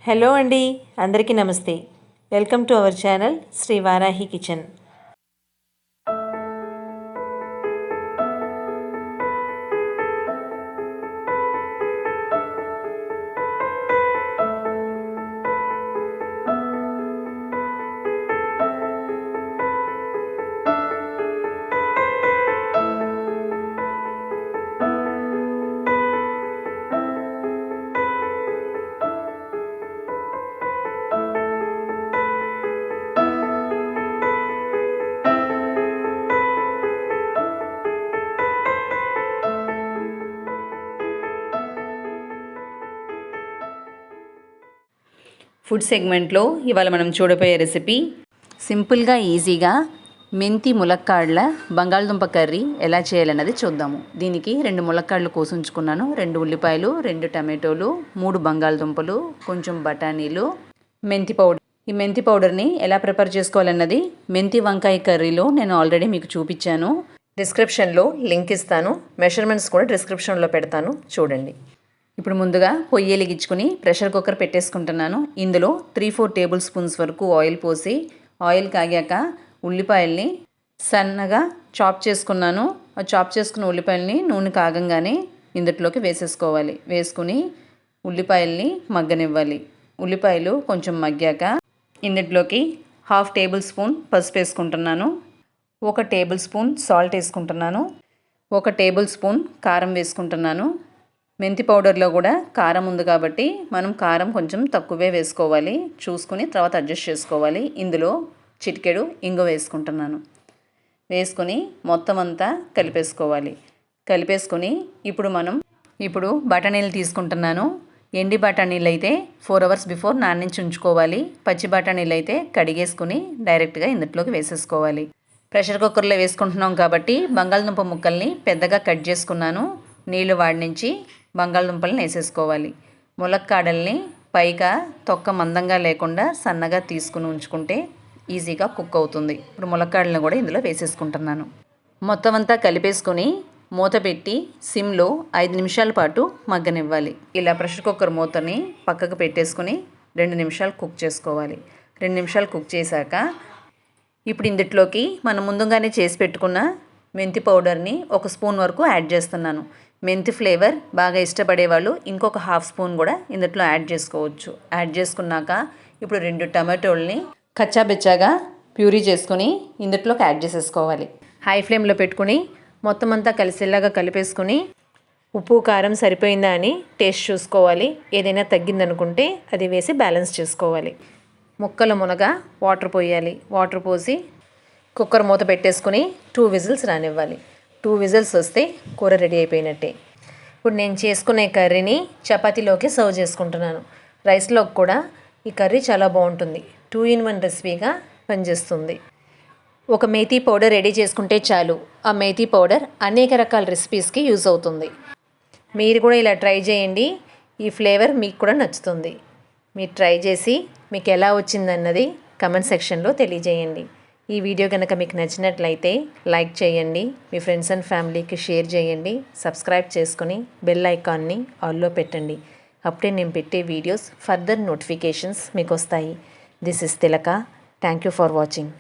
Hello అండి, అందరికీ నమస్తే. Welcome to our channel Shri Varahi kitchen. Food సెగ్మెంట్లో ఇవాళ మనం చూడబోయే రెసిపీ సింపుల్గా ఈజీగా మెంతి ములక్కాడల బంగాళదుంప కర్రీ ఎలా చేయాలన్నది చూద్దాము. దీనికి 2 ములక్కాడలు కోసుంచుకున్నాను, 2 ఉల్లిపాయలు, 2 టమాటోలు, 3 బంగాళదుంపలు, కొంచెం బఠానీలు, మెంతి పౌడర్. ఈ మెంతి పౌడర్ని ఎలా ప్రిపేర్ చేసుకోవాలన్నది మెంతి వంకాయ కర్రీలో నేను ఆల్రెడీ మీకు చూపించాను. డిస్క్రిప్షన్లో లింక్ ఇస్తాను, మెజర్మెంట్స్ కూడా డిస్క్రిప్షన్లో పెడతాను, చూడండి. ఇప్పుడు ముందుగా పొయ్యి వెలిగించుకుని ప్రెషర్ కుక్కర్ పెట్టేసుకుంటున్నాను. ఇందులో 3-4 టేబుల్ స్పూన్స్ వరకు ఆయిల్ పోసి, ఆయిల్ కాగాక ఉల్లిపాయల్ని సన్నగా చాప్ చేసుకున్నాను. ఆ చాప్ చేసుకున్న ఉల్లిపాయల్ని నూనె కాగంగానే ఇందులోకి వేసేసుకోవాలి. వేసుకుని ఉల్లిపాయల్ని మగ్గనివ్వాలి. ఉల్లిపాయలు కొంచెం మగ్గాక ఇందులోకి 1/2 టేబుల్ స్పూన్ పసుపు వేసుకుంటున్నాను, 1 టేబుల్ స్పూన్ సాల్ట్ వేసుకుంటున్నాను, 1 టేబుల్ స్పూన్ కారం వేసుకుంటున్నాను. మెంతి పౌడర్లో కూడా కారం ఉంది కాబట్టి మనం కారం కొంచెం తక్కువే వేసుకోవాలి, చూసుకుని తర్వాత అడ్జస్ట్ చేసుకోవాలి. ఇందులో చిటికెడు ఇంగు వేసుకుంటున్నాను. వేసుకొని మొత్తం అంతా కలిపేసుకోవాలి. కలిపేసుకొని ఇప్పుడు బఠానీలు తీసుకుంటున్నాను. ఎండి బఠానీలు అయితే 4 అవర్స్ బిఫోర్ నానించి ఉంచుకోవాలి. పచ్చి బఠానీలు అయితే కడిగేసుకుని డైరెక్ట్గా ఇందులోకి వేసేసుకోవాలి. ప్రెషర్ కుక్కర్లో వేసుకుంటున్నాం కాబట్టి బంగాళదుంప ముక్కల్ని పెద్దగా కట్ చేసుకున్నాను. నీళ్లు వాడినించి బంగాళదుంపలను వేసేసుకోవాలి. ములక్కాడల్ని పైగా తొక్క మందంగా లేకుండా సన్నగా తీసుకుని ఉంచుకుంటే ఈజీగా కుక్ అవుతుంది. ఇప్పుడు ములక్కాడలను కూడా ఇందులో వేసేసుకుంటున్నాను. మొత్తం అంతా కలిపేసుకొని మూత పెట్టి సిమ్లో 5 నిమిషాల పాటు మగ్గనివ్వాలి. ఇలా ప్రెషర్ కుక్కర్ మూతని పక్కకు పెట్టేసుకుని 2 నిమిషాలు కుక్ చేసుకోవాలి. 2 నిమిషాలు కుక్ చేశాక ఇప్పుడు ఇందులోకి మనం ముందుగానే చేసి పెట్టుకున్న మెంతి పౌడర్ని 1 స్పూన్ వరకు యాడ్ చేస్తున్నాను. మెంతి ఫ్లేవర్ బాగా ఇష్టపడే వాళ్ళు ఇంకొక 1/2 స్పూన్ కూడా ఇందులో యాడ్ చేసుకోవచ్చు. యాడ్ చేసుకున్నాక ఇప్పుడు 2 టమాటోల్ని కచ్చాబెచ్చాగా ప్యూరీ చేసుకుని ఇందులోకి యాడ్ చేసేసుకోవాలి. హై ఫ్లేమ్లో పెట్టుకుని మొత్తం అంతా కలిసేలాగా కలిపేసుకుని ఉప్పు కారం సరిపోయిందా అని టేస్ట్ చూసుకోవాలి. ఏదైనా తగ్గిందనుకుంటే అది వేసి బ్యాలెన్స్ చేసుకోవాలి. ముక్కల మునగా వాటర్ పోయాలి. వాటర్ పోసి కుక్కర్ మూత పెట్టేసుకుని 2 విజిల్స్ రానివ్వాలి. 2 విజిల్స్ వస్తే కూర రెడీ అయిపోయినట్టే. ఇప్పుడు నేను చేసుకునే కర్రీని చపాతీలోకి సర్వ్ చేసుకుంటున్నాను. రైస్లోకి కూడా ఈ కర్రీ చాలా బాగుంటుంది. 2 in 1 రెసిపీగా పనిచేస్తుంది. ఒక మేథీ పౌడర్ రెడీ చేసుకుంటే చాలు. ఆ మేథీ పౌడర్ అనేక రకాల రెసిపీస్కి యూజ్ అవుతుంది. మీరు కూడా ఇలా ట్రై చేయండి. ఈ ఫ్లేవర్ మీకు కూడా నచ్చుతుంది. మీరు ట్రై చేసి మీకు ఎలా వచ్చిందన్నది కమెంట్ సెక్షన్లో తెలియజేయండి. ఈ వీడియో కనుక మీకు నచ్చినట్లయితే లైక్ చేయండి, మీ ఫ్రెండ్స్ అండ్ ఫ్యామిలీకి షేర్ చేయండి, సబ్స్క్రైబ్ చేసుకొని బెల్ ఐకాన్ని ఆల్లో పెట్టండి. అప్పుడే నేను పెట్టే వీడియోస్ ఫర్దర్ నోటిఫికేషన్స్ మీకు వస్తాయి. This is Tilaka. Thank you for watching.